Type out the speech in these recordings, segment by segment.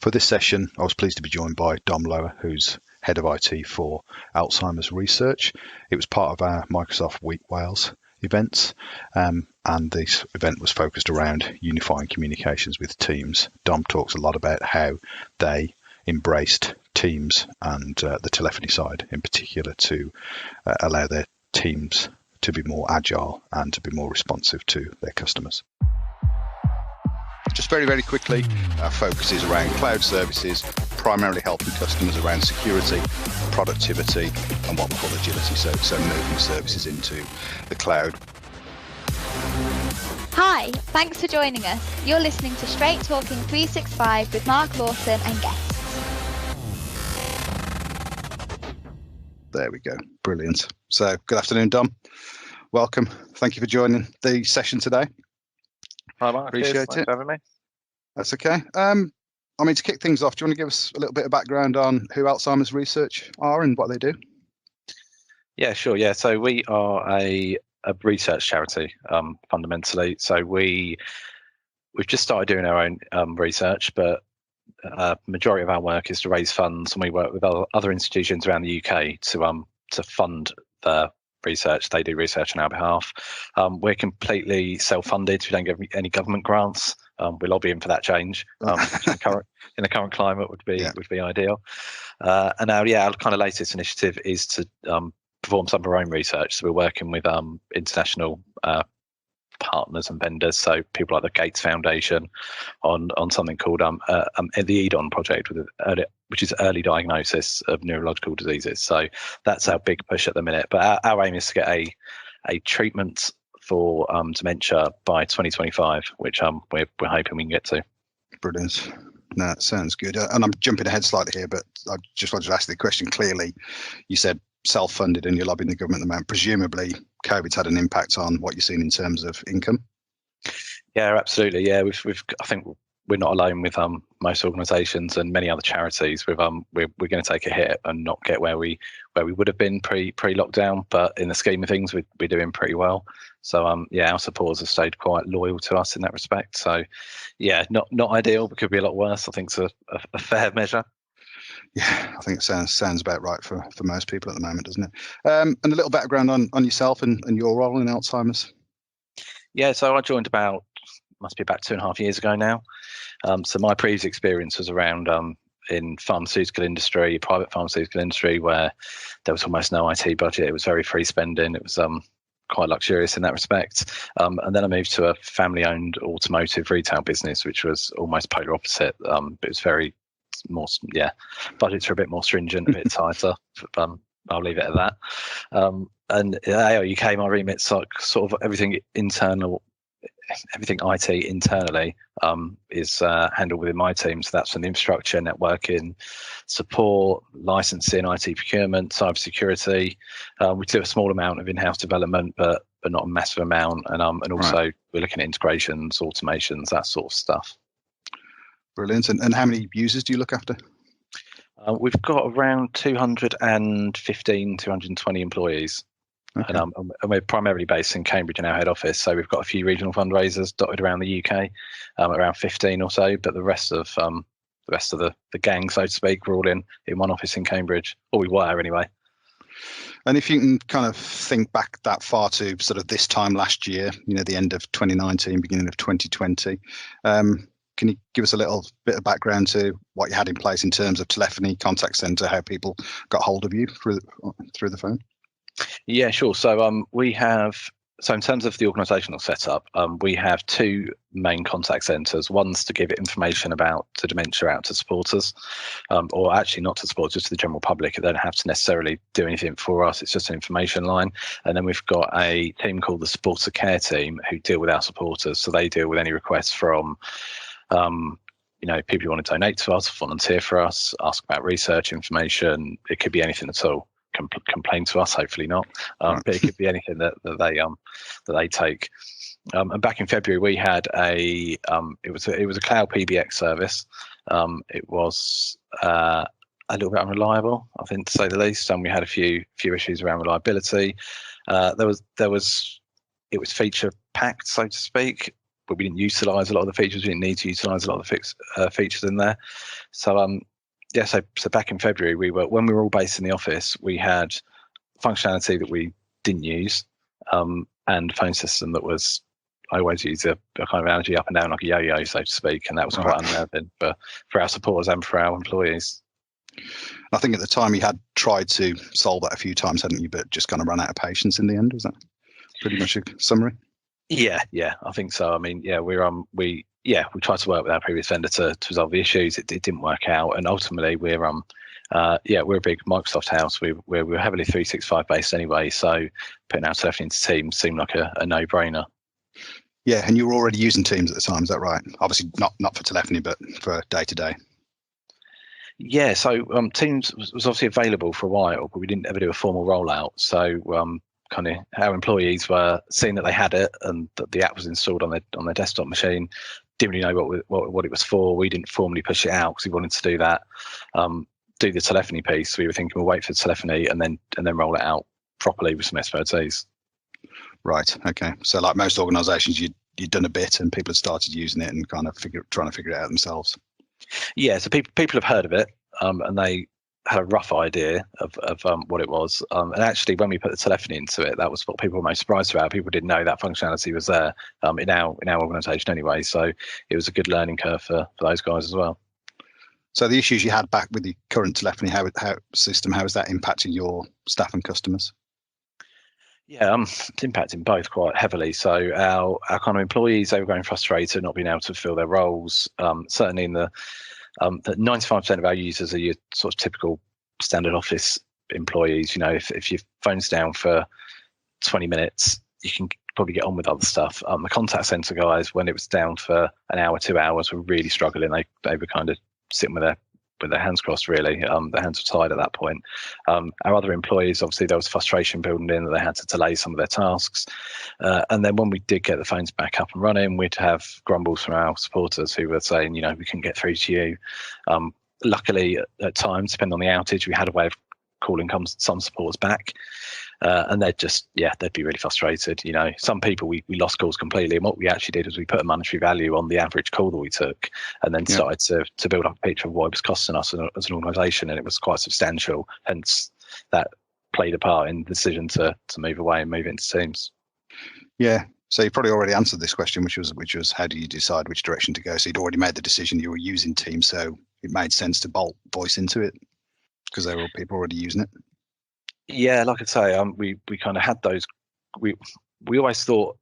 For this session, I was pleased to be joined by Dom Loia, who's Head of IT for Alzheimer's Research. It was part of our Microsoft Week Wales events, and this event was focused around unifying communications with Teams. Dom talks a lot about how they embraced Teams and the telephony side in particular to allow their teams to be more agile and to be more responsive to their customers. Just very, very quickly, our focus is around cloud services, primarily helping customers around security, productivity, and what we call agility, so moving services into the cloud. Hi, thanks for joining us. You're listening to Straight Talking 365 with Mark Lawton and guests. There we go. Brilliant. So good afternoon, Dom. Welcome. Thank you for joining the session today. Hi, Mark. Appreciate it. Thanks for having me. That's okay. To kick things off, do you want to give us a little bit of background on who Alzheimer's Research are and what they do? Yeah, sure. Yeah, so we are a research charity, fundamentally. So we've just started doing our own research, but majority of our work is to raise funds, and we work with other institutions around the UK to fund the research. They do research on our behalf. We're completely self-funded. We don't get any government grants. We're lobbying for that change. In the current climate would be ideal. And our kind of latest initiative is to perform some of our own research. So we're working with international partners and vendors, so people like the Gates Foundation on something called the EDON project, which is early diagnosis of neurological diseases. So that's our big push at the minute. But our aim is to get a treatment for dementia by 2025, which we're hoping we can get to. Brilliant. No, that sounds good. And I'm jumping ahead slightly here, but I just wanted to ask the question clearly. You said self-funded and you're lobbying the government at the moment. Presumably, COVID's had an impact on what you're seeing in terms of income. Yeah, absolutely. Yeah, I think we're not alone with most organisations and many other charities. We're going to take a hit and not get where we would have been pre-lockdown, but in the scheme of things, we're doing pretty well. So our supporters have stayed quite loyal to us in that respect. So yeah, not ideal, but could be a lot worse. I think it's a fair measure. Yeah, I think it sounds about right for most people at the moment, doesn't it? And a little background on yourself and your role in Alzheimer's. Yeah, so I joined must be about 2.5 years ago now. So my previous experience was around in pharmaceutical industry, private pharmaceutical industry, where there was almost no IT budget. It was very free spending. It was quite luxurious in that respect. And then I moved to a family-owned automotive retail business, which was almost polar opposite. It was very more, budgets are a bit more stringent, a bit tighter. I'll leave it at that. And at AOUK, my remit's like sort of everything internal. Everything IT internally is handled within my team. So that's from the infrastructure, networking, support, licensing, IT procurement, cybersecurity. We do a small amount of in-house development, but not a massive amount. And also we're looking at integrations, automations, that sort of stuff. Brilliant. And how many users do you look after? We've got around 215, 220 employees. Okay. And we're primarily based in Cambridge in our head office. So we've got a few regional fundraisers dotted around the UK, around 15 or so. But the rest of the gang, so to speak, we're all in one office in Cambridge, or we were anyway. And if you can kind of think back that far to sort of this time last year, the end of 2019, beginning of 2020, can you give us a little bit of background to what you had in place in terms of telephony, contact centre, how people got hold of you through the phone? Yeah, sure. So in terms of the organisational setup, we have two main contact centres. One's to give information about the dementia out to supporters, or actually not to supporters, just to the general public. They don't have to necessarily do anything for us. It's just an information line. And then we've got a team called the Supporter Care Team who deal with our supporters. So they deal with any requests from people who want to donate to us, volunteer for us, ask about research information. It could be anything at all. Complain to us, hopefully not, but it could be anything that they take. And back in February, we had it was a cloud PBX service. It was a little bit unreliable, I think, to say the least, and we had a few issues around reliability. It was feature packed, so to speak. but we didn't utilize a lot of the features. We didn't need to utilize a lot of the features in there. So so back in February, when we were all based in the office, we had functionality that we didn't use, and a phone system that was, I always use a kind of analogy, up and down like a yo-yo, so to speak, and that was quite unnerving for our supporters and for our employees. I think at the time you had tried to solve that a few times, hadn't you? But just kind of ran out of patience in the end. Was that pretty much a summary? Yeah, I think so. I mean, we tried to work with our previous vendor to resolve the issues. It didn't work out, and ultimately we're a big Microsoft house. We're heavily 365 based anyway, so putting our telephony into Teams seemed like a no-brainer. Yeah, and you were already using Teams at the time, is that right? Obviously not for telephony, but for day-to-day. Yeah, so Teams was obviously available for a while, but we didn't ever do a formal rollout. So kind of our employees were seeing that they had it and that the app was installed on their desktop machine. Didn't really know what it was for. We didn't formally push it out because we wanted to do that, do the telephony piece. We were thinking we'll wait for the telephony and then roll it out properly with some expertise. Right. Okay. So like most organisations, you'd done a bit and people had started using it and kind of trying to figure it out themselves. Yeah. So people have heard of it, and they had a rough idea of what it was. And actually, when we put the telephony into it, that was what people were most surprised about. People didn't know that functionality was there in our organisation anyway. So it was a good learning curve for those guys as well. So the issues you had back with the current telephony, how is that impacting your staff and customers? Yeah, it's impacting both quite heavily. So our kind of employees, they were going frustrated, not being able to fulfill their roles. Certainly in the 95% of our users are your sort of typical standard office employees. You know, if your phone's down for 20 minutes, you can probably get on with other stuff. The contact center guys, when it was down for an hour, 2 hours, were really struggling. They were kind of sitting with their hands crossed, really. Their hands were tied at that point. Our other employees, obviously, there was frustration building in that they had to delay some of their tasks. And then when we did get the phones back up and running, we'd have grumbles from our supporters who were saying, you know, we couldn't get through to you. Luckily, at times, depending on the outage, we had a way of calling some supporters back. And they'd be really frustrated. You know, some people we lost calls completely, and what we actually did was we put a monetary value on the average call that we took, and then started to build up a picture of what it was costing us as an organisation, and it was quite substantial. Hence, that played a part in the decision to move away and move into Teams. Yeah. So you probably already answered this question, which was how do you decide which direction to go? So you'd already made the decision you were using Teams, so it made sense to bolt voice into it because there were people already using it. Yeah, like I say, we kind of had those. We always thought,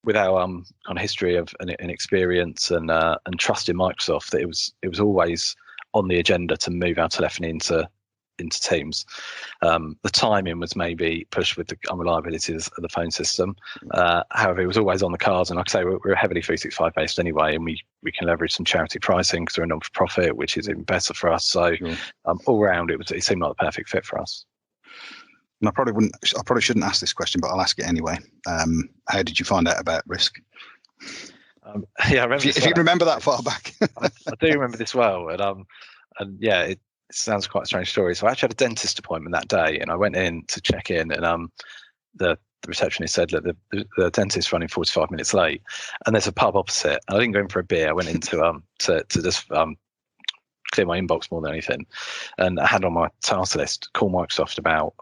with our kind of history of and experience and trust in Microsoft, that it was always on the agenda to move our telephony into Teams. The timing was maybe pushed with the unreliabilities of the phone system. However, it was always on the cards, and like I say, we're heavily 365 based anyway, and we can leverage some charity pricing because we're a non-for-profit, which is even better for us. So all around, it seemed like the perfect fit for us. And I probably shouldn't ask this question, but I'll ask it anyway. How did you find out about Risc? Yeah, I remember. If you remember that far back, I do remember this well, and yeah, it sounds quite a strange story. So I actually had a dentist appointment that day, and I went in to check in, and the receptionist said, "Look, the dentist's running 45 minutes late, and there's a pub opposite." And I didn't go in for a beer. I went in to just clear my inbox more than anything, and I had on my task list call Microsoft about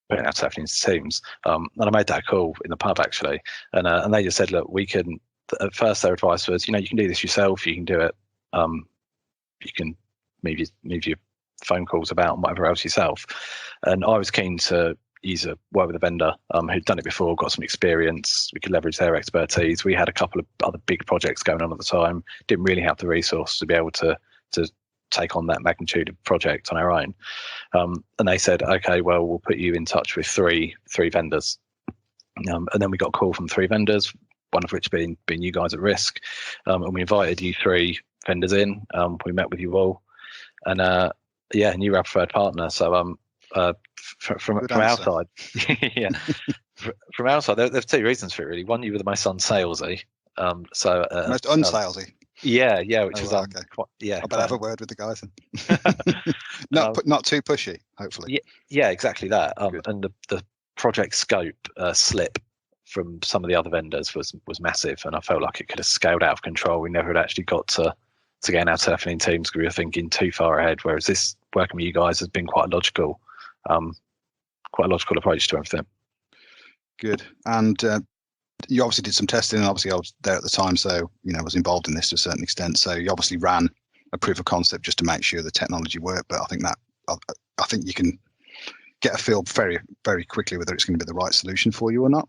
putting our telephony into Teams, and I made that call in the pub actually, and they just said, look, we can. At first, their advice was, you know, you can do this yourself. You can do it. You can move your phone calls about and whatever else yourself. And I was keen to work with a vendor who'd done it before, got some experience. We could leverage their expertise. We had a couple of other big projects going on at the time. Didn't really have the resource to be able to take on that magnitude of project on our own. And they said, okay, well, we'll put you in touch with three vendors. And then we got a call from 3 vendors, one of which being you guys at Risc. And we invited you 3 vendors in. We met with you all. And and you were our preferred partner. So from our side, yeah, from our side, there's 2 reasons for it really. One, you were the most unsalesy. Most unsalesy. Yeah, which is okay. I better have a word with the guys. Not too pushy, hopefully. Yeah, exactly that. And the project scope slip from some of the other vendors was massive, and I felt like it could have scaled out of control. We never had actually got to getting our telephony teams because we were thinking too far ahead. Whereas this working with you guys has been quite a logical approach to everything. Good. And you obviously did some testing, and obviously I was there at the time, so I was involved in this to a certain extent. So you obviously ran a proof of concept just to make sure the technology worked. But I think you can get a feel very, very quickly whether it's going to be the right solution for you or not.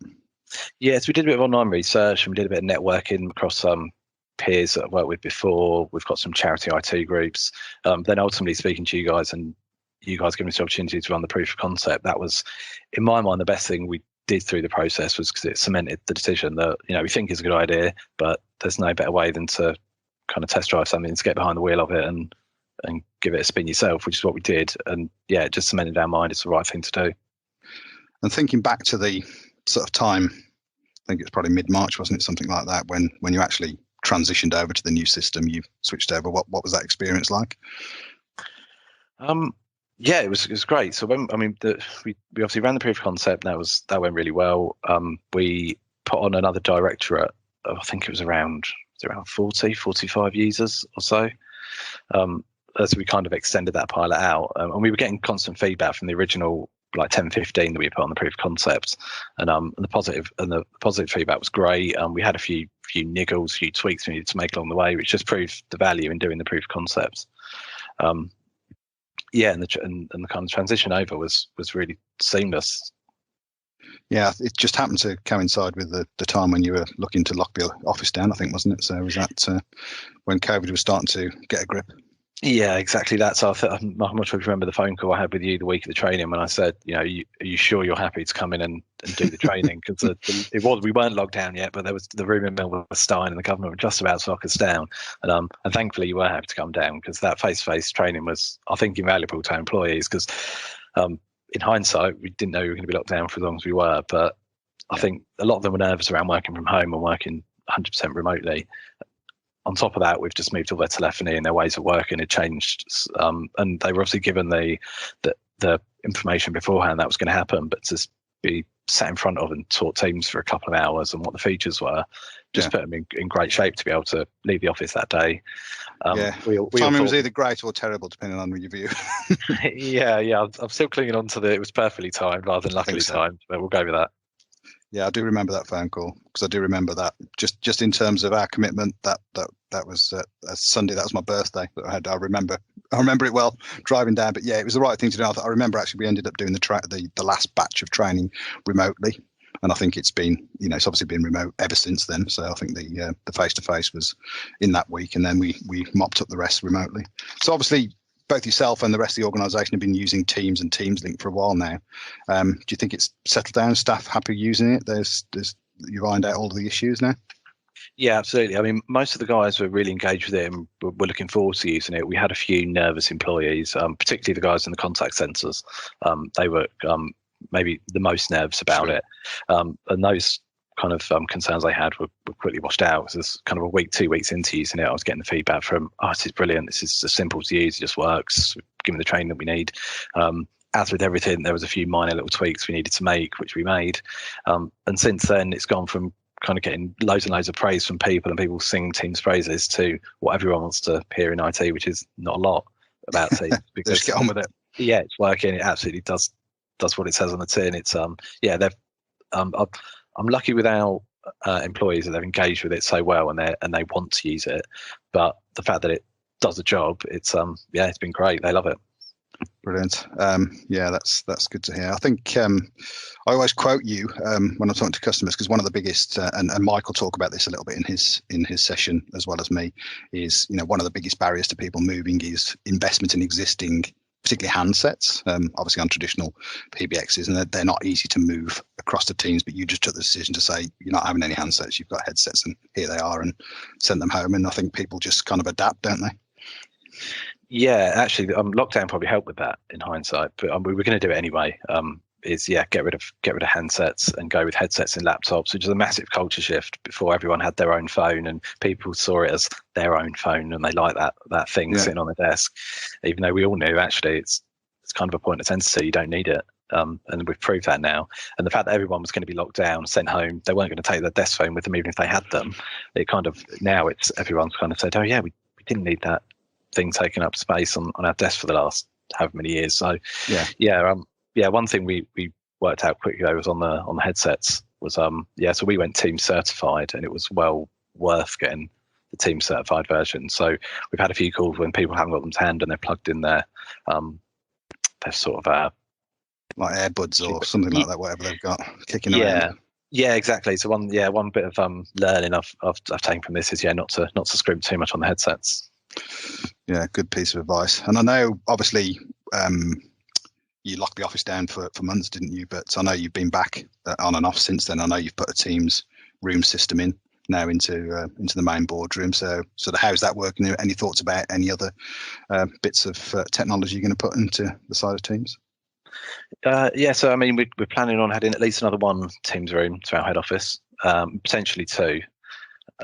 Yes, we did a bit of online research and we did a bit of networking across some peers that I've worked with before. We've got some charity IT groups. Then ultimately speaking to you guys, and you guys giving us the opportunity to run the proof of concept, that was, in my mind, the best thing we did through the process, was because it cemented the decision that we think is a good idea, but there's no better way than to kind of test drive something, to get behind the wheel of it and give it a spin yourself, which is what we did. And yeah, it just cemented our mind it's the right thing to do. And thinking back to the sort of time, I think it was probably mid-March, wasn't it, something like that, when you actually transitioned over to the new system, you switched over. What was that experience like? Yeah, it was great. So we obviously ran the proof of concept. That went really well. We put on another directorate of, I think it was around 40, 45 users or so. As we kind of extended that pilot out, and we were getting constant feedback from the original 10, 15 that we put on the proof of concept, and the positive feedback was great. We had a few niggles, a few tweaks we needed to make along the way, which just proved the value in doing the proof of concept. And the kind of transition over was really seamless. Yeah, it just happened to coincide with the time when you were looking to lock the office down, I think, wasn't it? So was that when COVID was starting to get a grip? Yeah, exactly that. So I'm not sure if you remember the phone call I had with you the week of the training when I said, are you sure you're happy to come in and do the training? Because we weren't locked down yet, but there was the rumour mill was starting and the government were just about to lock us down. And thankfully you were happy to come down, because that face-to-face training was, I think, invaluable to our employees, because in hindsight, we didn't know we were going to be locked down for as long as we were. But I think a lot of them were nervous around working from home and working 100% remotely. On top of that, we've just moved all their telephony and their ways of working had changed. And they were obviously given the information beforehand that was going to happen, but to be sat in front of and taught teams for a couple of hours and what the features were, just put them in great shape to be able to leave the office that day. Timing was either great or terrible, depending on your view. yeah. I'm still clinging on to it was perfectly timed rather than luckily timed, but we'll go with that. Yeah, I do remember that phone call, because I do remember that just in terms of our commitment. That was a Sunday. That was my birthday. I remember it well, driving down. But yeah, it was the right thing to do. I remember actually we ended up doing the last batch of training remotely, and I think it's been it's obviously been remote ever since then. So I think the face to face was in that week, and then we mopped up the rest remotely. So obviously, both yourself and the rest of the organisation have been using Teams and Teams Link for a while now. Do you think it's settled down? Staff happy using it? You've ironed out all of the issues now? Yeah, absolutely. I mean, most of the guys were really engaged with it and were looking forward to using it. We had a few nervous employees, particularly the guys in the contact centres. They were maybe the most nervous about it. And those kind of concerns I had were quickly washed out. So it's kind of a week, 2 weeks into using it, I was getting the feedback from, this is brilliant. This is simple to use. It just works. Give me the training that we need. As with everything, there was a few minor little tweaks we needed to make, which we made. And since then, it's gone from kind of getting loads and loads of praise from people and people singing Teams praises to what everyone wants to hear in IT, which is not a lot about Teams. Because just get on with it. Yeah, it's working. It absolutely does what it says on the tin. It's I'm lucky with our employees that they've engaged with it so well and they want to use it. But the fact that it does the job, it's been great. They love it. Brilliant. That's good to hear. I think I always quote you when I'm talking to customers, because one of the biggest, and Mike will talk about this a little bit in his session as well as me, is one of the biggest barriers to people moving is investment in existing, particularly handsets, obviously on traditional PBXs, and they're not easy to move across the Teams, but you just took the decision to say, you're not having any handsets, you've got headsets, and here they are, and send them home. And I think people just kind of adapt, don't they? Yeah, actually, lockdown probably helped with that in hindsight, but we were going to do it anyway. Get rid of handsets and go with headsets and laptops, which is a massive culture shift. Before, everyone had their own phone and people saw it as their own phone, and they like that thing sitting on the desk, even though we all knew actually it's kind of a pointless entity. You don't need it. and we've proved that now. And the fact that everyone was going to be locked down, sent home, they weren't going to take their desk phone with them even if they had them. It kind of, now it's everyone's kind of said, oh yeah, we didn't need that thing taking up space on our desk for the last however many years. So one thing we worked out quickly though was on the headsets was so we went team certified, and it was well worth getting the team certified version. So we've had a few calls when people haven't got them to hand and they're plugged in their sort of like AirBuds or something like that, whatever they've got kicking around. Yeah, exactly. So one bit of learning I've taken from this is not to scrimp too much on the headsets. Yeah, good piece of advice. And I know obviously you locked the office down for months, didn't you? But I know you've been back on and off since then. I know you've put a Teams room system in now into the main boardroom. So how's that working? Any thoughts about any other bits of technology you're going to put into the side of Teams? So I mean, we're planning on adding at least another one Teams room to our head office, potentially two,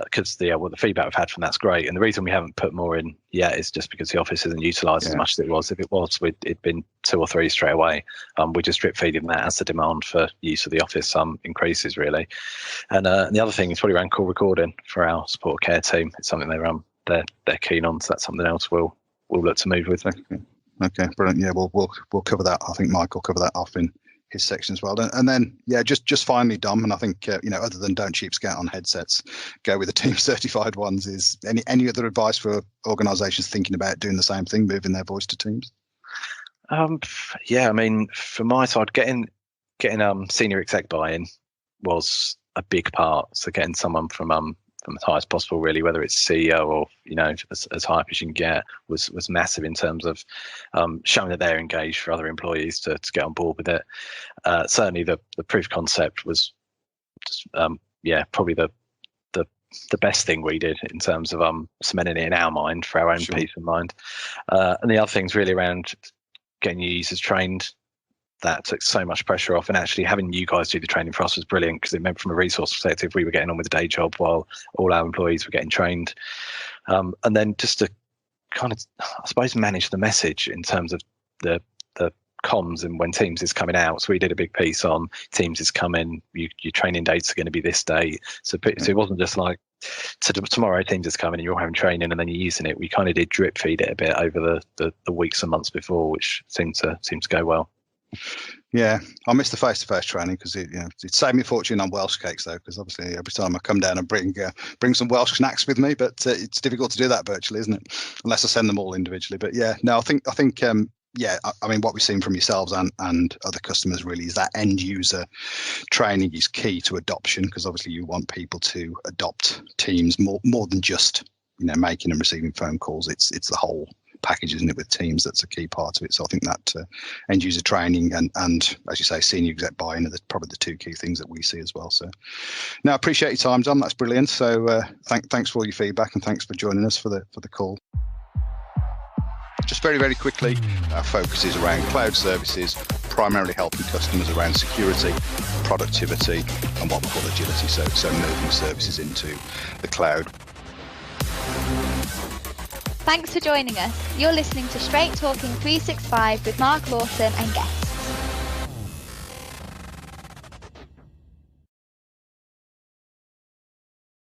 because the feedback we've had from that's great. And the reason we haven't put more in yet is just because the office isn't utilised as much as it was. If it was, it'd been 2 or 3 straight away. We're just drip feeding that as the demand for use of the office increases really. And the other thing is probably around call recording for our support care team. It's something they're keen on, so that's something else we'll look to move with. Okay, brilliant. Yeah, we'll cover that. I think Mike will cover that off in his section as well. And then, just finally, Dom, and I think, other than don't cheapskate on headsets, go with the team certified ones. Is any other advice for organisations thinking about doing the same thing, moving their voice to Teams? I mean, from my side, getting senior exec buy-in was a big part. So getting someone from as high as possible, really, whether it's CEO or as high up as you can get, was massive in terms of showing that they're engaged for other employees to get on board with it. Certainly, the proof of concept was just, probably the best thing we did in terms of cementing it in our mind for our own peace of mind. And the other things really around getting your users trained. That took so much pressure off, and actually having you guys do the training for us was brilliant, because it meant from a resource perspective we were getting on with the day job while all our employees were getting trained. And then just to kind of, I suppose, manage the message in terms of the comms and when Teams is coming out. So we did a big piece on Teams is coming, your training dates are going to be this day. So it wasn't just like tomorrow Teams is coming and you're having training and then you're using it. We kind of did drip feed it a bit over the weeks and months before, which seemed to go well. Yeah, I miss the face-to-face training because it saved me a fortune on Welsh cakes though, because obviously every time I come down and bring some Welsh snacks with me, but it's difficult to do that virtually, isn't it? Unless I send them all individually. But I think I mean, what we've seen from yourselves and other customers really is that end user training is key to adoption, because obviously you want people to adopt Teams more than just making and receiving phone calls. It's the whole package, isn't it, with Teams, that's a key part of it. So I think that end user training and as you say, senior exec buy-in are probably the 2 key things that we see as well. So I appreciate your time, Dom. That's brilliant. So thanks for all your feedback, and thanks for joining us for the call. Just very, very quickly, our focus is around cloud services, primarily helping customers around security, productivity, and what we call agility. So moving services into the cloud. Thanks for joining us. You're listening to Straight Talking 365 with Mark Lawton and guests.